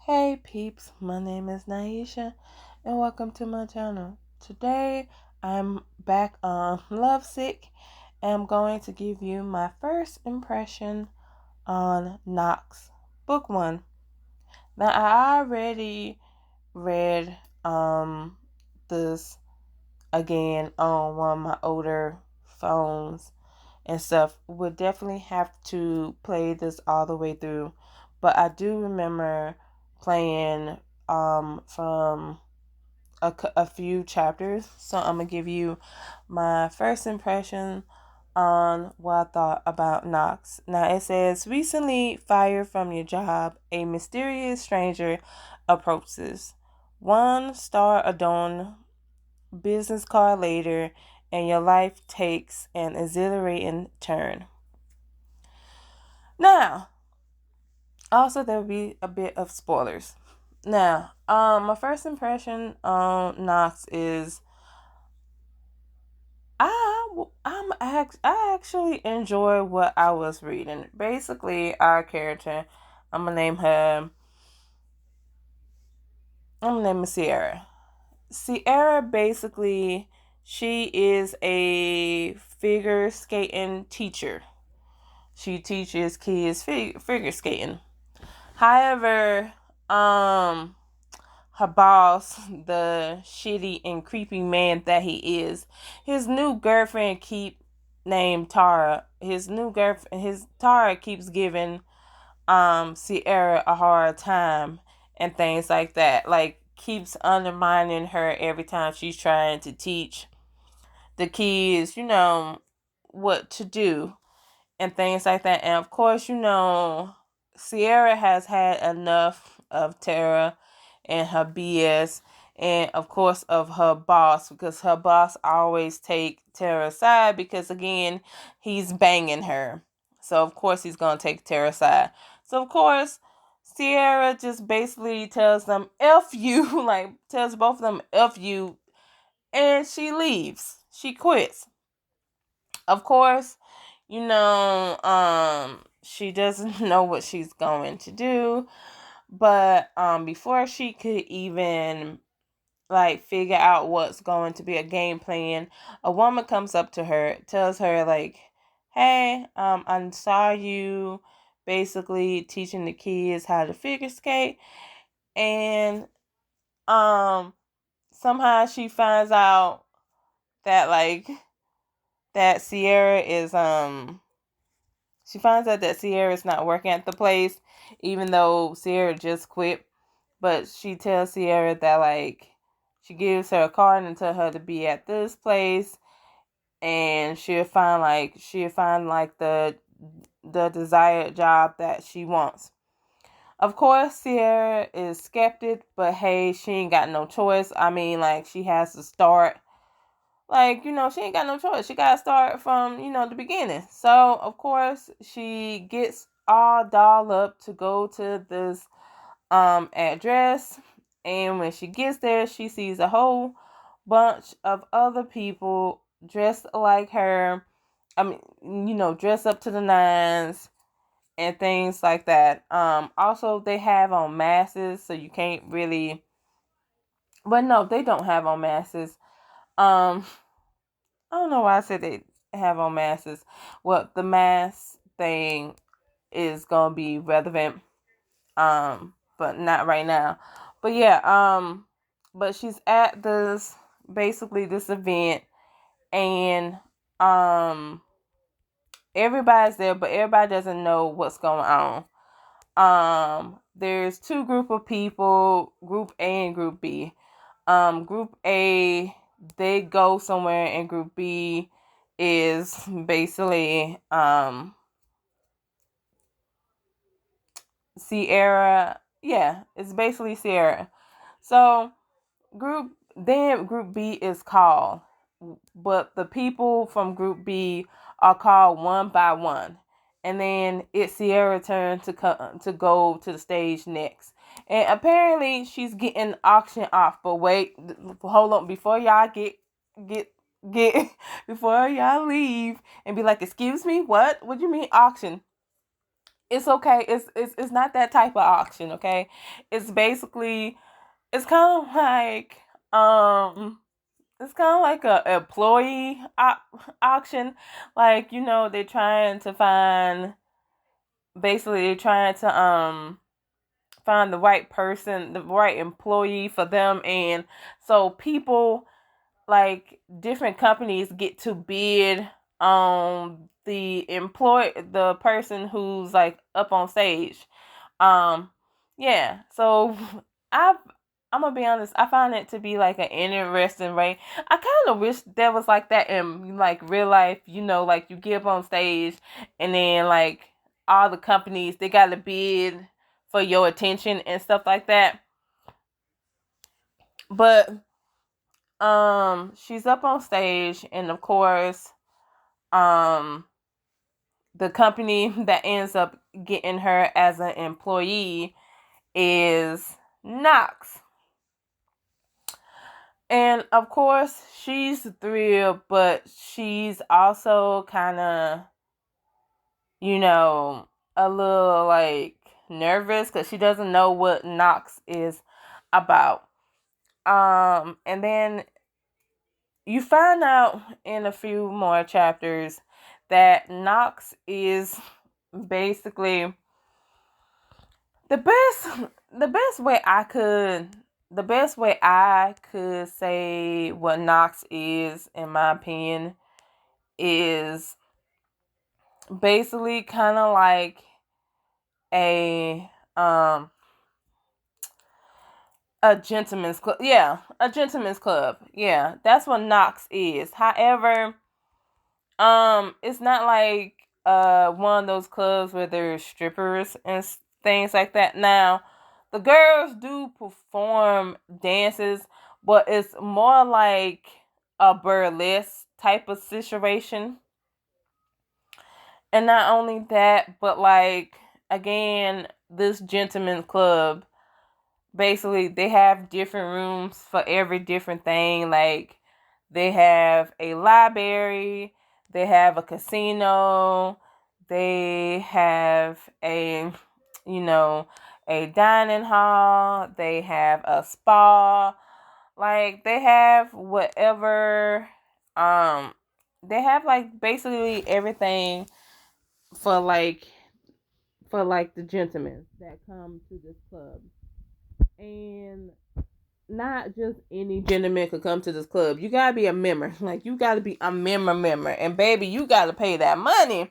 Hey peeps, my name is Naisha and welcome to my channel. Today I'm back on Lovesick and I'm going to give you my first impression on Nox, book 1. Now I already read this again on one of my older phones and stuff. Would definitely have to play this all the way through, but I do remember playing from a few chapters. So I'm gonna give you my first impression on what I thought about Nox. Now it says, recently fired from your job, a mysterious stranger approaches. One star-adorned business card later, and your life takes an exhilarating turn. Now, also there will be a bit of spoilers. Now, my first impression on Nox is I actually enjoy what I was reading. Basically, our character, I'm gonna name her Sierra. Sierra, basically, she is a figure skating teacher. She teaches kids figure skating. However, her boss, the shitty and creepy man that he is, his new girlfriend named Tara. His Tara keeps giving Sierra a hard time and things like that. Like, keeps undermining her every time she's trying to teach the kids, what to do and things like that. And of course, Sierra has had enough of Tara and her BS, and of course of her boss, because her boss always take Tara's side because, again, he's banging her. So of course he's gonna take Tara's side. So of course Sierra just basically tells them F you, like tells both of them F you, and she leaves. She quits. Of course, she doesn't know what she's going to do, but before she could even like figure out what's going to be a game plan, a woman comes up to her, tells her like, hey, I saw you basically teaching the kids how to figure skate, and somehow she finds out that that Sierra is she finds out that Sierra is not working at the place, even though Sierra just quit. But she tells Sierra that she gives her a card and tell her to be at this place, and she'll find the desired job that she wants. Of course, Sierra is skeptic, but hey, she ain't got no choice. I mean, she has to start. She ain't got no choice. She got to start from, the beginning. So, of course, she gets all dolled up to go to this address. And when she gets there, she sees a whole bunch of other people dressed like her. I mean, dressed up to the nines and things like that. Also, they have on masks, so you can't really... But no, they don't have on masks. I don't know why I said they have on masks. Well, the mask thing is gonna be relevant, but not right now. But yeah, but she's at this event, and everybody's there, but everybody doesn't know what's going on. There's two group of people, Group A and Group B. Group A, they go somewhere, and Group B is basically Sierra. Yeah, it's basically Sierra. So Group B is called, but the people from Group B are called one by one, and then it's Sierra's turn to go to the stage next. And apparently she's getting auctioned off. But wait, hold on, before y'all get before y'all leave and be like, excuse me, what do you mean auction? it's okay. It's not that type of auction, okay? It's basically it's kind of like um it's kind of like a employee auction. Like, they're trying to find basically they're trying to find the right person, the right employee for them, and so people like different companies get to bid on the person who's like up on stage. Um, yeah. So I've I'm gonna be honest. I find it to be like an interesting way. I kind of wish there was like that in like real life. Like you get up on stage, and then like all the companies they got to bid for your attention and stuff like that. But she's up on stage, and of course, um, the company that ends up getting her as an employee is Nox. And of course, she's thrilled, but she's also kind of, you know, a little like nervous because she doesn't know what Nox is about. And then you find out in a few more chapters that Nox is basically the best the best way I could the best way I could say what Nox is, in my opinion, is basically kind of like a um a gentleman's club. Yeah, a gentleman's club. Yeah, that's what Nox is. However, it's not like one of those clubs where there's strippers and things like that. Now, the girls do perform dances, but it's more like a burlesque type of situation. And not only that, but like again, this gentleman club, basically they have different rooms for every different thing. Like they have a library, they have a casino, they have you know a dining hall, they have a spa. Like they have whatever they have like basically everything for like the gentlemen that come to this club. And not just any gentleman could come to this club. You gotta be a member. Like you gotta be a member. And baby, you gotta pay that money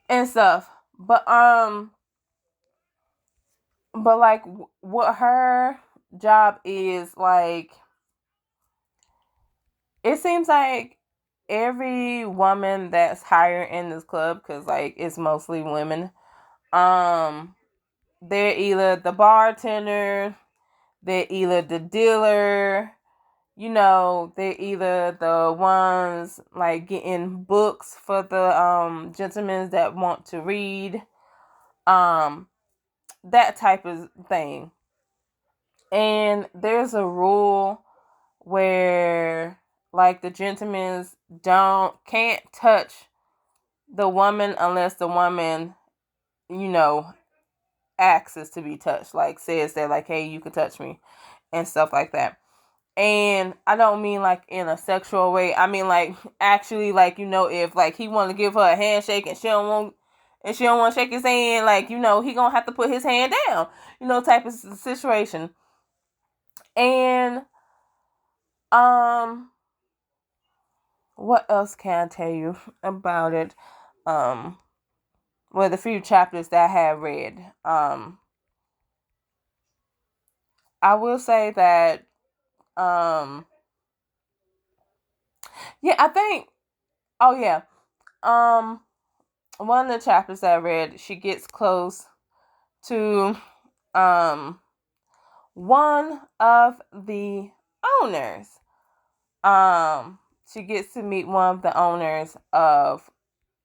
and stuff. But like what her job is like, it seems like every woman that's hired in this club, because like it's mostly women, um, they're either the bartender, they're either the dealer, they're either the ones like getting books for the gentlemen that want to read, um, that type of thing. And there's a rule where like the gentlemen can't touch the woman unless the woman, you know, asks to be touched, like says that like, hey, you can touch me and stuff like that. And I don't mean like in a sexual way. I mean like actually like, if like he want to give her a handshake and she don't want to shake his hand, like, he gonna have to put his hand down, type of situation. And um what else can I tell you about it? Well, the few chapters that I have read. I will say that yeah, I think oh yeah. Um one of the chapters that I read, she gets close to um one of the owners. She gets to meet one of the owners of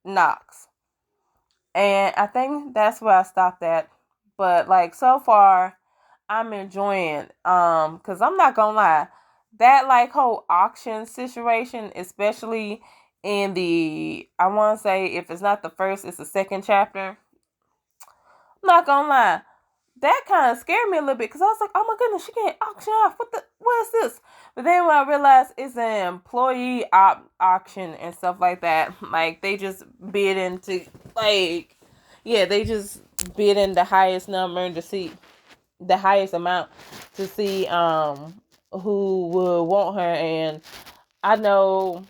Nox. And I think that's where I stopped at. But like so far I'm enjoying cuz I'm not going to lie. That like whole auction situation, especially in the I want to say if it's not the first, it's the second chapter. Not gonna lie, that kind of scared me a little bit because I was like, oh my goodness, she can't auction off. What is this? But then when I realized it's an employee auction and stuff like that, like they just bid into, like, yeah, they just bid in the highest number to see the highest amount to see who would want her. And I know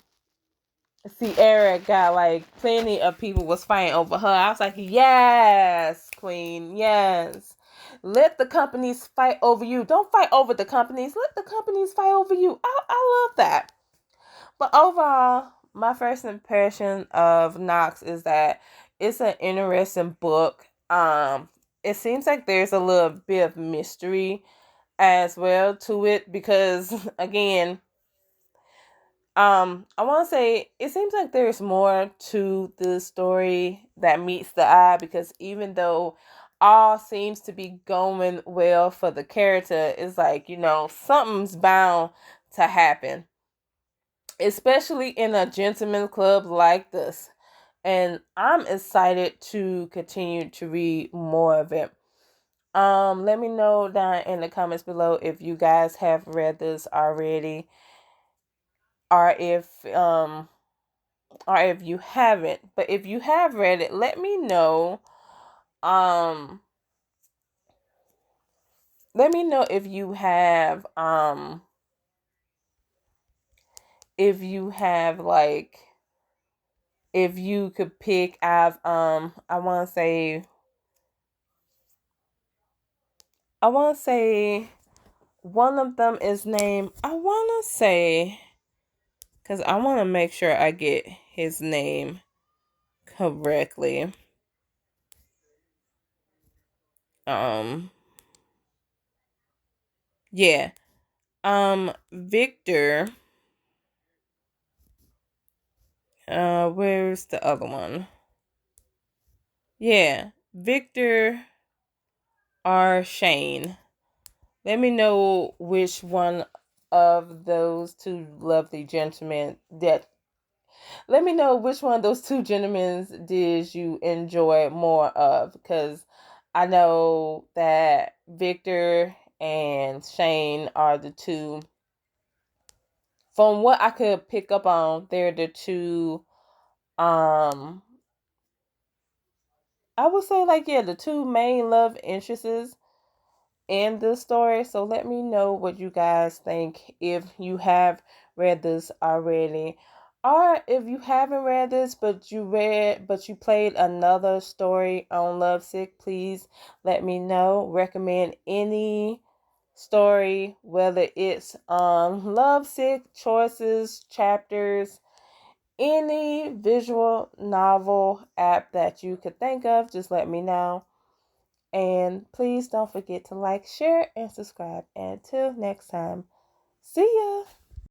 Sierra got like plenty of people was fighting over her. I was like, yes, queen, yes. Let the companies fight over you. Don't fight over the companies. Let the companies fight over you. I love that. But overall, my first impression of Nox is that it's an interesting book. It seems like there's a little bit of mystery as well to it because again, I want to say it seems like there's more to the story that meets the eye because even though all seems to be going well for the character, it's like, something's bound to happen, especially in a gentleman's club like this. And I'm excited to continue to read more of it. Let me know down in the comments below if you guys have read this already, or if you haven't. But if you have read it, let me know. Um, let me know if you have like if you could pick out I want to say one of them is named, I want to say, cuz I want to make sure I get his name correctly. Um yeah. Victor, where's the other one? Yeah, Victor or Shane. Let me know which one of those two lovely gentlemen that let me know which one of those two gentlemen did you enjoy more of, because I know that Victor and Shane are the two, from what I could pick up on, they're the two, I would say, like, yeah, the two main love interests in this story. So let me know what you guys think if you have read this already, or if you haven't read this but you played another story on Lovesick. Please let me know. Recommend any story, whether it's Lovesick, choices, chapters, any visual novel app that you could think of. Just let me know. And please don't forget to like, share, and subscribe. And until next time, see ya!